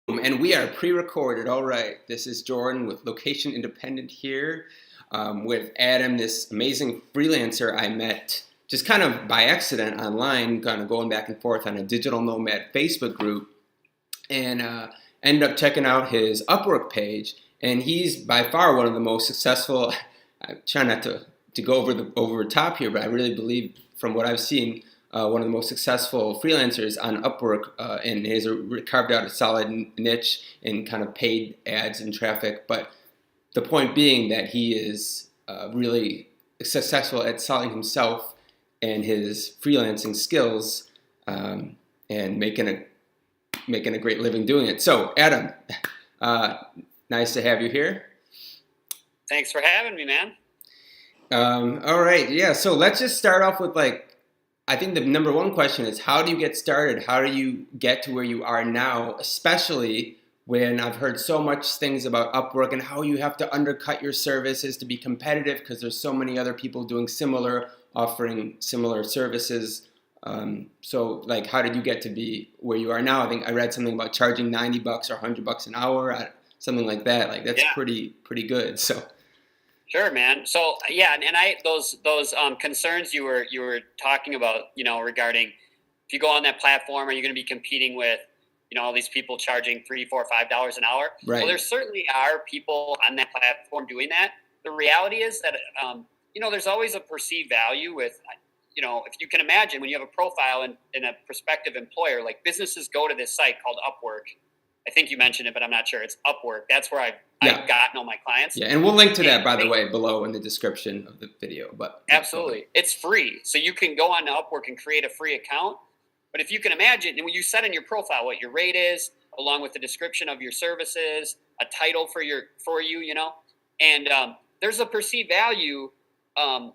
And we are pre-recorded. All right. This is Jordan with Location Independent here with Adam, this amazing freelancer I met just kind of by accident online, kind of going back and forth on a digital nomad Facebook group, and ended up checking out his Upwork page. And he's by far one of the most successful. I try not to go over the top here, but I really believe from what I've seen, one of the most successful freelancers on Upwork, and has carved out a solid niche in kind of paid ads and traffic. But the point being that he is really successful at selling himself and his freelancing skills, and making a great living doing it. So, Adam, nice to have you here. Thanks for having me, man. All right, yeah. So let's just start off with I think the number one question is, how do you get started? How do you get to where you are now, especially when I've heard so much things about Upwork and how you have to undercut your services to be competitive because there's so many other people doing similar, offering similar services. So how did you get to be where you are now? I think I read something about charging $90 or $100 an hour, something like that. That's pretty good. So. Sure, man. So yeah, and those concerns you were talking about, regarding if you go on that platform, are you going to be competing with, all these people charging $3, $4, $5 an hour? Right. Well, there certainly are people on that platform doing that. The reality is that there's always a perceived value with, if you can imagine when you have a profile in a prospective employer, like businesses go to this site called Upwork. I think you mentioned it, but I'm not sure. It's Upwork. That's where I've gotten all my clients. Yeah, and we'll link to that, by the way, below in the description of the video. But absolutely. It's free. So you can go on to Upwork and create a free account. But if you can imagine, and when you set in your profile what your rate is, along with the description of your services, a title for you, and there's a perceived value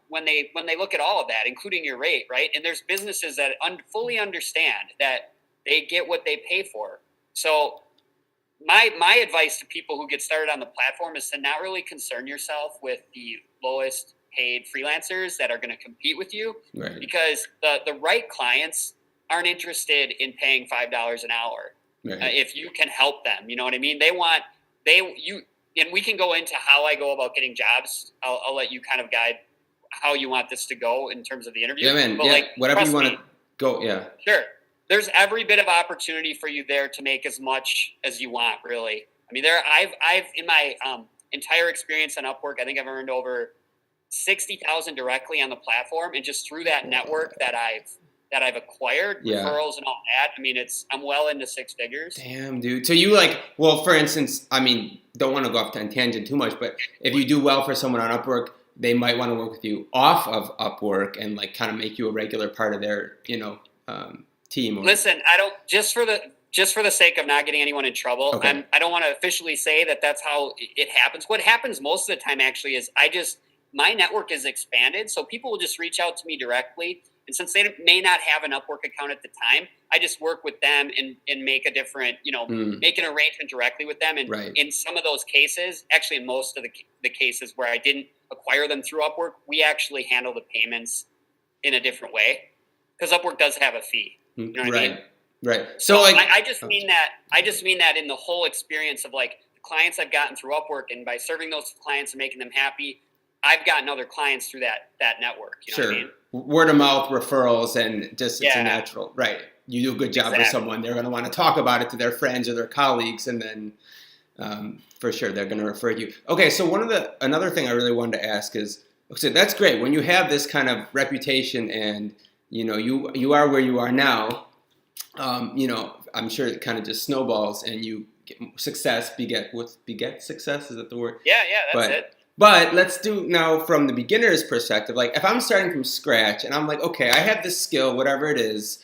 when they look at all of that, including your rate, right? And there's businesses that fully understand that they get what they pay for. So my advice to people who get started on the platform is to not really concern yourself with the lowest paid freelancers that are going to compete with you, right? Because the right clients aren't interested in paying $5 an hour. Right. If you can help them, you know what I mean? And we can go into how I go about getting jobs. I'll let you kind of guide how you want this to go in terms of the interview. Yeah, man. But whatever you want to go. Yeah. Sure. There's every bit of opportunity for you there to make as much as you want, really. I mean, I've in my entire experience on Upwork, I think I've earned over 60,000 directly on the platform, and just through that network that I've acquired, referrals and all that. I mean, I'm well into six figures. Damn, dude. So you for instance, I mean, don't want to go off on tangent too much, but if you do well for someone on Upwork, they might want to work with you off of Upwork and kind of make you a regular part of their, team. Listen, I don't just for the sake of not getting anyone in trouble. Okay. I don't want to officially say that that's how it happens. What happens most of the time actually is my network is expanded, so people will just reach out to me directly. And since they may not have an Upwork account at the time, I just work with them and make a different, make an arrangement directly with them. And in some of those cases, actually in most of the cases where I didn't acquire them through Upwork, we actually handle the payments in a different way because Upwork does have a fee. You know what I mean? Right. So I just mean that in the whole experience of the clients I've gotten through Upwork, and by serving those clients and making them happy, I've gotten other clients through that network. You know what I mean? Word of mouth referrals, and just it's a natural, right? You do a good job with someone, they're going to want to talk about it to their friends or their colleagues, and then for sure they're going to refer you. Okay, so another thing I really wanted to ask is, so that's great when you have this kind of reputation and you are where you are now. I'm sure it kind of just snowballs, and you get success beget success. Is that the word? Yeah, that's it. But let's do now from the beginner's perspective. If I'm starting from scratch and I'm okay, I have this skill, whatever it is,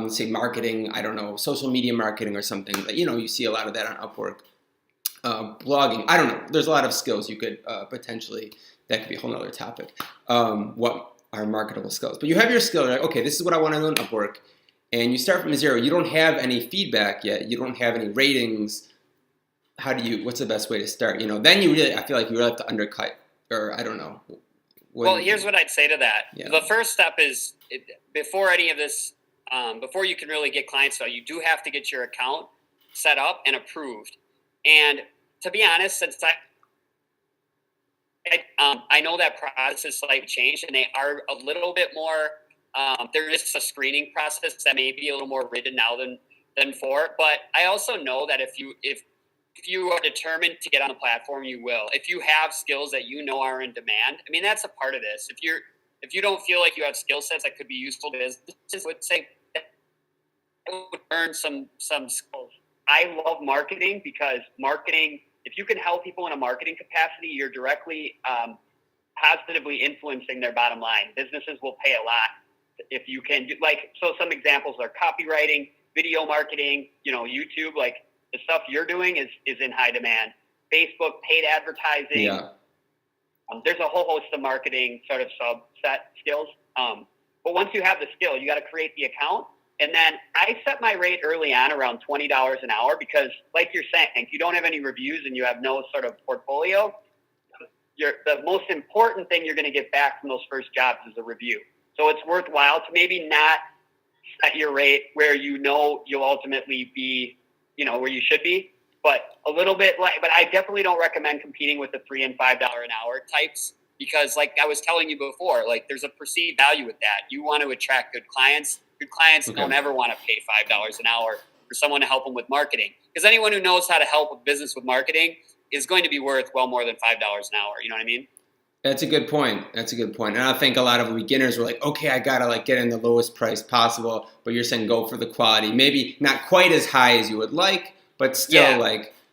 say marketing, I don't know, social media marketing or something. You see a lot of that on Upwork. Blogging, I don't know. There's a lot of skills you could potentially, that could be a whole other topic. What are marketable skills? But you have your skill, okay, this is what I want to do on Upwork. And you start from zero. You don't have any feedback yet. You don't have any ratings. What's the best way to start? Then I feel like you really have to undercut, or I don't know. Well, here's what I'd say to that. Yeah. The first step is, before any of this, before you can really get clients, so you do have to get your account set up and approved. And to be honest, since I know that process is slightly changed, and they are a little bit more. There is a screening process that may be a little more rigid now than before. But I also know that if you are determined to get on the platform, you will. If you have skills that you know are in demand, I mean, that's a part of this. If you don't feel like you have skill sets that could be useful to businesses, would say would earn some skills. I love marketing because marketing, if you can help people in a marketing capacity, you're directly positively influencing their bottom line. Businesses will pay a lot if you can do, like, so some examples are copywriting, video marketing, YouTube, like the stuff you're doing is in high demand. Facebook, paid advertising. Yeah. There's a whole host of marketing sort of subset skills. But once you have the skill, you got to create the account. And then I set my rate early on around $20 an hour because, like you're saying, if you don't have any reviews and you have no sort of portfolio, the most important thing you're going to get back from those first jobs is a review. So it's worthwhile to maybe not set your rate where you'll ultimately be, where you should be, but a little bit but I definitely don't recommend competing with the $3 and $5 an hour types because, like I was telling you before, like there's a perceived value with that. You want to attract good clients. Good clients don't ever want to pay $5 an hour for someone to help them with marketing, because anyone who knows how to help a business with marketing is going to be worth well more than $5 an hour. You know what I mean? That's a good point. And I think a lot of beginners were like, okay, I gotta get in the lowest price possible. But you're saying go for the quality. Maybe not quite as high as you would like, but still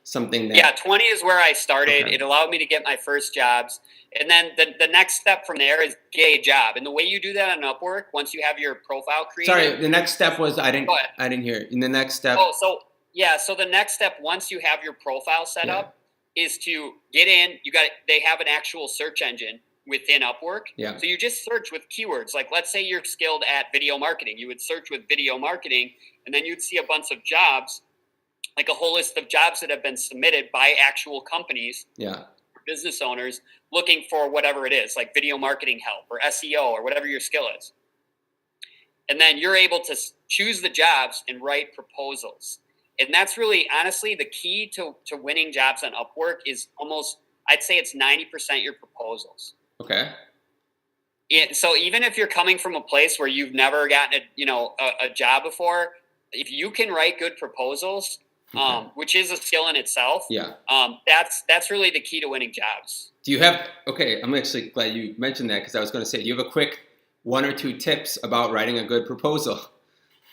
something that. Yeah, 20 is where I started. Okay. It allowed me to get my first jobs. And then the next step from there is get a job. And the way you do that on Upwork, once you have your profile created. Sorry, the next step was I didn't hear. In the next step. So the next step, once you have your profile set up, is to get in. They have an actual search engine within Upwork. Yeah. So you just search with keywords. Like, let's say you're skilled at video marketing. You would search with video marketing, and then you'd see a bunch of jobs, like a whole list of jobs that have been submitted by actual companies. Yeah. Business owners looking for whatever it is, like video marketing help or SEO or whatever your skill is. And then you're able to choose the jobs and write proposals. And that's really, honestly, the key to winning jobs on Upwork is I'd say it's 90% your proposals. Okay. So even if you're coming from a place where you've never gotten a job before, if you can write good proposals, which is a skill in itself. Yeah. That's really the key to winning jobs. Do you have, I'm actually glad you mentioned that, because I was going to say, do you have a quick 1 or 2 tips about writing a good proposal?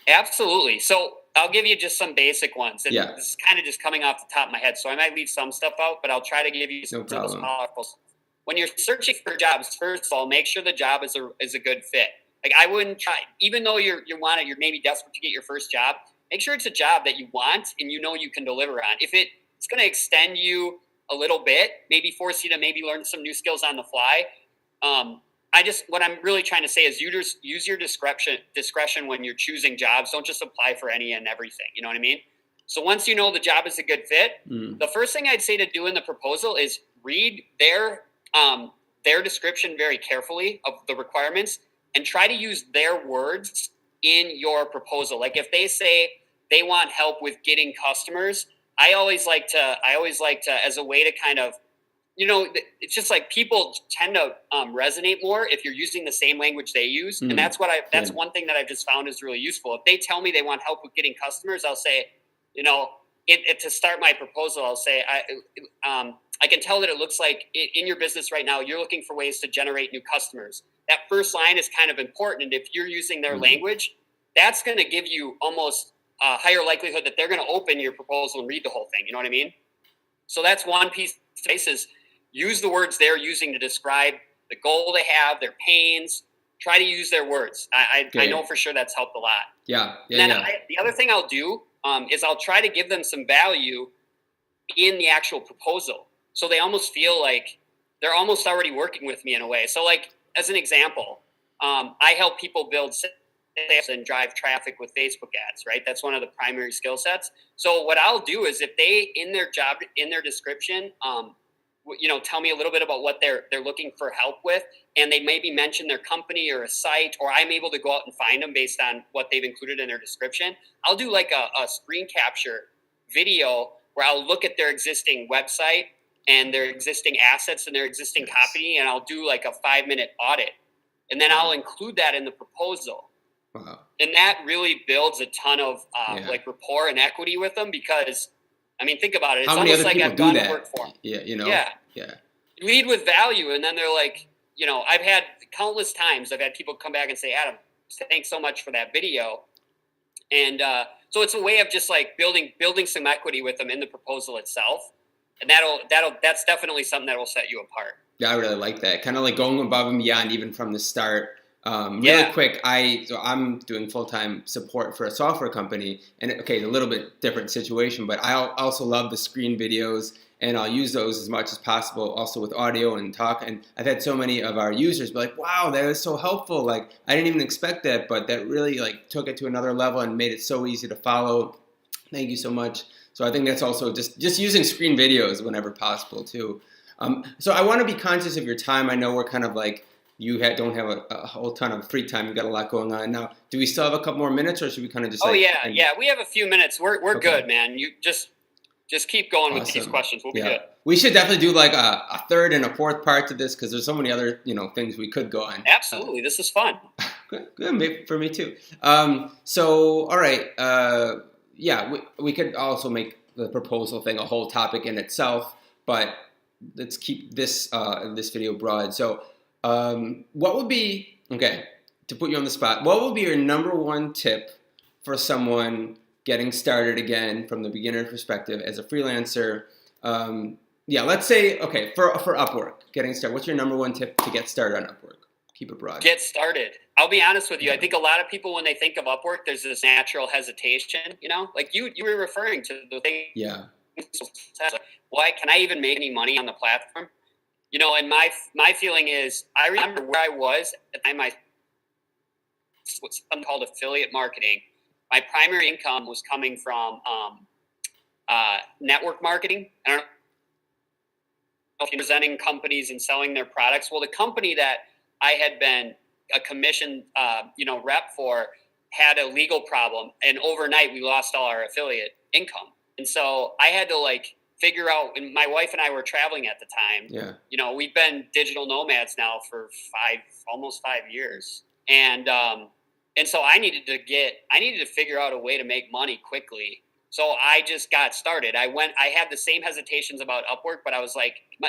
Absolutely. So I'll give you just some basic ones. And this is kind of just coming off the top of my head. So I might leave some stuff out, but I'll try to give you some powerful. When you're searching for jobs, first of all, make sure the job is a good fit. Like, I wouldn't try, even though you're maybe desperate to get your first job, make sure it's a job that you want and you can deliver on. If it's going to extend you a little bit, maybe force you to maybe learn some new skills on the fly. What I'm really trying to say is use your discretion when you're choosing jobs. Don't just apply for any and everything. You know what I mean? So once you know the job is a good fit, the first thing I'd say to do in the proposal is read their description very carefully of the requirements and try to use their words in your proposal. Like, if they say they want help with getting customers, I always like to, as a way to kind of, it's just like people tend to resonate more if you're using the same language they use. And that's one thing that I've just found is really useful. If they tell me they want help with getting customers, I'll say, to start my proposal, I'll say, I can tell that it looks like in your business right now, you're looking for ways to generate new customers. That first line is kind of important. And if you're using their language, that's going to give you almost a higher likelihood that they're going to open your proposal and read the whole thing. You know what I mean? So that's one piece is use the words they're using to describe the goal they have, their pains. Try to use their words. I know for sure that's helped a lot. Yeah. The other thing I'll do is I'll try to give them some value in the actual proposal. So they almost feel like they're almost already working with me in a way. So, like, as an example, I help people build sales and drive traffic with Facebook ads, right? That's one of the primary skill sets. So what I'll do is, if they, in their description, tell me a little bit about what they're looking for help with, and they maybe mention their company or a site, or I'm able to go out and find them based on what they've included in their description, I'll do like a screen capture video where I'll look at their existing website and their existing assets and their existing copy, and I'll do like a 5-minute audit. And then I'll include that in the proposal. Wow. And that really builds a ton of like rapport and equity with them, because, I mean, think about it. It's How many almost other like people I've do gone that? to work for them. Yeah, you know? Yeah. Lead with value. And then they're like, you know, I've had countless times I've had people come back and say, Adam, thanks so much for that video. And so it's a way of just like building some equity with them in the proposal itself. And that's definitely something that will set you apart. Yeah, I really like that. Kind of like going above and beyond, even from the start. Really quick, I'm doing full-time support for a software company, and a little bit different situation, but I also love the screen videos, and I'll use those as much as possible, also with audio and talk. And I've had so many of our users be like, "Wow, that was so helpful! Like, I didn't even expect that, but that really like took it to another level and made it so easy to follow. Thank you so much." So I think that's also just using screen videos whenever possible too. So I want to be conscious of your time. I know we're kind of like, don't have a whole ton of free time. You've got a lot going on now. Do we still have a couple more minutes, or should we kind of just? We have a few minutes. We're good, man. You just keep going with these questions. We'll be good. We should definitely do like a third and a fourth part to this, because there's so many other things we could go on. Absolutely, this is fun. Good, maybe for me too. So all right, we could also make the proposal thing a whole topic in itself, but let's keep this video broad. So what would be, to put you on the spot, what would be your number one tip for someone getting started again from the beginner perspective as a freelancer? Let's say, for Upwork, getting started, what's your number one tip to get started on Upwork? Keep it broad. Get started. I'll be honest with you. I think a lot of people, when they think of Upwork, there's this natural hesitation, like you were referring to the thing. Yeah. Why can I even make any money on the platform? And my feeling is, I remember where I was at the time. What's something called affiliate marketing. My primary income was coming from network marketing. I don't know if you're presenting companies and selling their products. Well, the company that I had been a commission, rep for had a legal problem, and overnight we lost all our affiliate income. And so I had to figure out, and my wife and I were traveling at the time. Yeah. We've been digital nomads now for almost 5 years. And so I needed to figure out a way to make money quickly. So I just got started. I had the same hesitations about Upwork, but I was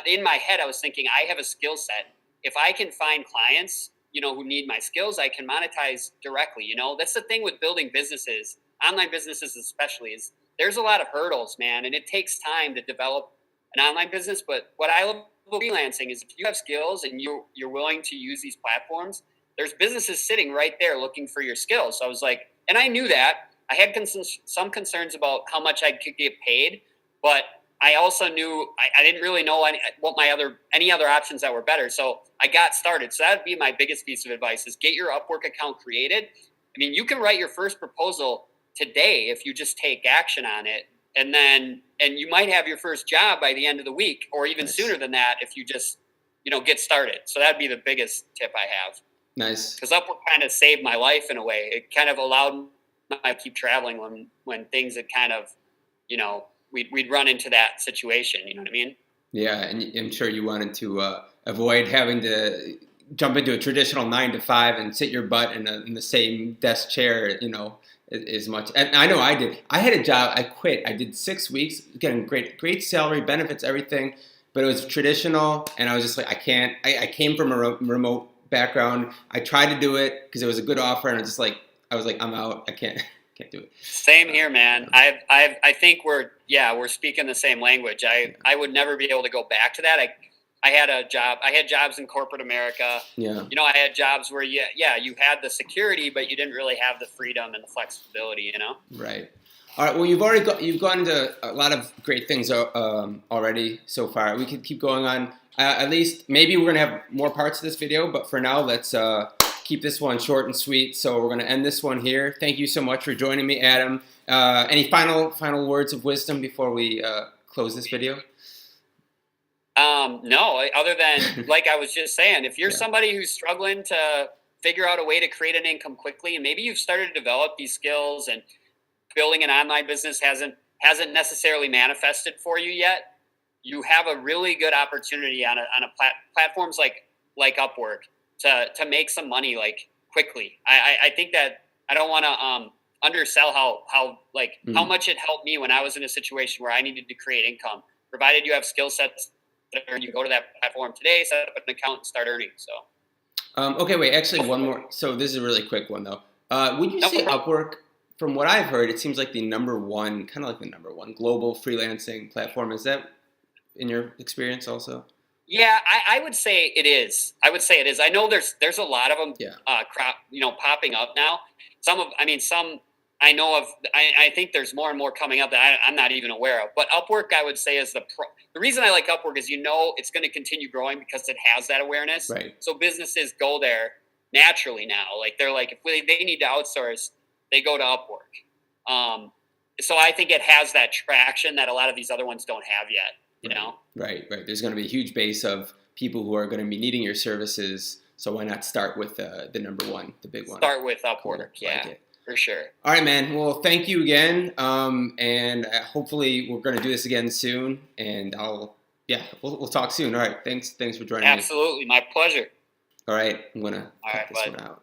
in my head, I was thinking, I have a skill set. If I can find clients, who need my skills, I can monetize directly. That's the thing with building businesses, online businesses especially, is there's a lot of hurdles, man. And it takes time to develop an online business. But what I love about freelancing is if you have skills and you're willing to use these platforms, there's businesses sitting right there looking for your skills. So I was and I knew that. I had some concerns about how much I could get paid, but I also knew I didn't really know any other options that were better. So I got started. So that'd be my biggest piece of advice, is get your Upwork account created. I mean, you can write your first proposal today if you just take action on it. And you might have your first job by the end of the week, or even sooner than that if you just, get started. So that'd be the biggest tip I have. Nice. Because Upwork kind of saved my life in a way. It kind of allowed me to keep traveling when things had kind of, we'd run into that situation. You know what I mean? Yeah, and I'm sure you wanted to avoid having to jump into a traditional 9 to 5 and sit your butt in the same desk chair, as much. And I know I did. I had a job. I quit. I did 6 weeks, getting great salary, benefits, everything, but it was traditional, and I was just I can't. I came from a remote background. I tried to do it because it was a good offer, and I was I'm out. I can't do it. Same here, man. I think we're speaking the same language. I would never be able to go back to that. I had a job. I had jobs in corporate America. Yeah. I had jobs where you had the security, but you didn't really have the freedom and the flexibility. Right. All right. Well, you've gone into a lot of great things already so far. We could keep going on. At least maybe we're gonna have more parts of this video, but for now, let's keep this one short and sweet. So we're gonna end this one here. Thank you so much for joining me, Adam. Any final words of wisdom before we close this video? No, other than like I was just saying, if you're somebody who's struggling to figure out a way to create an income quickly, and maybe you've started to develop these skills and building an online business hasn't hasn't necessarily manifested for you yet, you have a really good opportunity on platforms like Upwork to make some money like quickly. I think that I don't want to undersell how much it helped me when I was in a situation where I needed to create income. Provided you have skill sets, you go to that platform today, set up an account, and start earning. So. Okay, wait. Actually, one more. So this is a really quick one though. Would you say No. Upwork? From what I've heard, it seems like the number one global freelancing platform. Is that in your experience also? Yeah, I would say it is. I know there's a lot of them, Yeah. popping up now. Some I know of. I think there's more and more coming up that I'm not even aware of. But Upwork, I would say, is the reason I like Upwork is it's going to continue growing because it has that awareness. Right. So businesses go there naturally now. Like they're like, if they need to outsource, they go to Upwork. So I think it has that traction that a lot of these other ones don't have yet. You know? Right. There's going to be a huge base of people who are going to be needing your services. So why not start with the number one, the big one? Start with Upwork. Cool. Yeah, like for sure. All right, man. Well, thank you again. And hopefully we're going to do this again soon. And we'll talk soon. All right. Thanks for joining me. Absolutely. My pleasure. All right. I'm going to cut this bud. one out.